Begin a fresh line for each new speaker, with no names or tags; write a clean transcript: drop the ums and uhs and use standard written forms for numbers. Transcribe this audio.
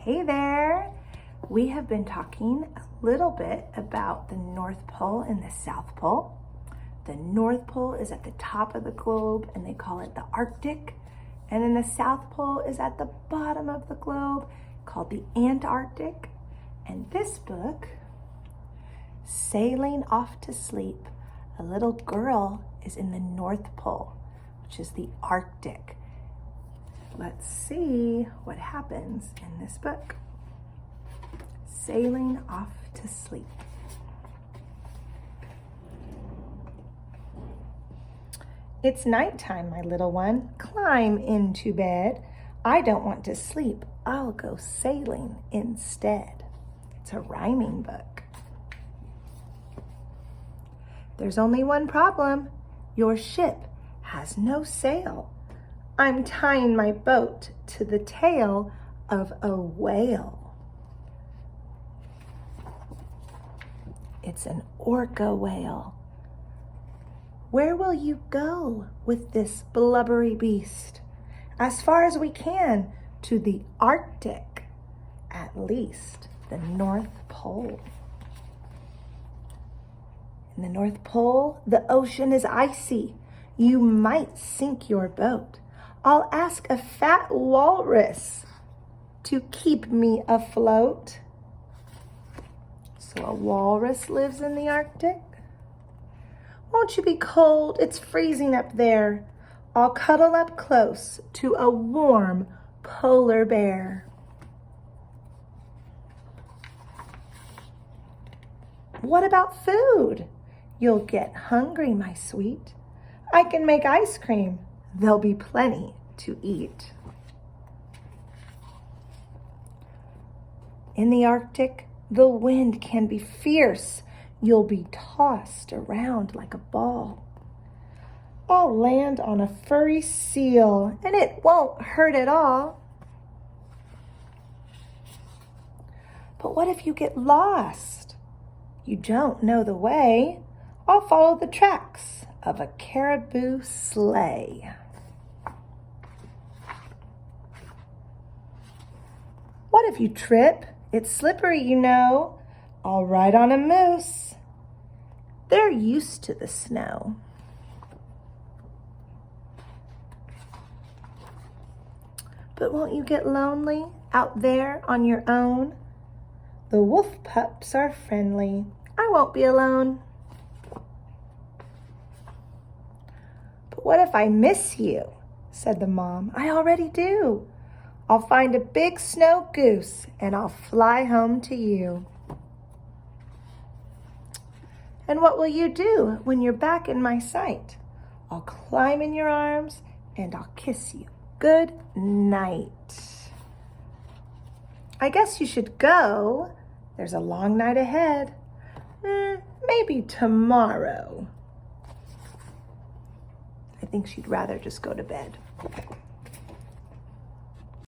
Hey there! We have been talking a little bit about the North Pole and the South Pole. The North Pole is at the top of the globe and they call it the Arctic. And then the South Pole is at the bottom of the globe called the Antarctic. And this book, Sailing Off to Sleep, a little girl is in the North Pole, which is the Arctic. Let's see what happens in this book. Sailing Off to Sleep. It's nighttime, my little one. Climb into bed. I don't want to sleep. I'll go sailing instead. It's a rhyming book. There's only one problem. Your ship has no sail. I'm tying my boat to the tail of a whale. It's an orca whale. Where will you go with this blubbery beast? As far as we can, to the Arctic, at least the North Pole. In the North Pole, the ocean is icy. You might sink your boat. I'll ask a fat walrus to keep me afloat. So a walrus lives in the Arctic? Won't you be cold? It's freezing up there. I'll cuddle up close to a warm polar bear. What about food? You'll get hungry, my sweet. I can make ice cream. There'll be plenty to eat. In the Arctic, the wind can be fierce. You'll be tossed around like a ball. I'll land on a furry seal, and it won't hurt at all. But what if you get lost? You don't know the way. I'll follow the tracks of a caribou sleigh. What if you trip? It's slippery, you know. I'll ride on a moose. They're used to the snow. But won't you get lonely out there on your own? The wolf pups are friendly. I won't be alone. But what if I miss you? Said the mom. I already do. I'll find a big snow goose and I'll fly home to you. And what will you do when you're back in my sight? I'll climb in your arms and I'll kiss you. Good night. I guess you should go. There's a long night ahead. Maybe tomorrow. I think she'd rather just go to bed.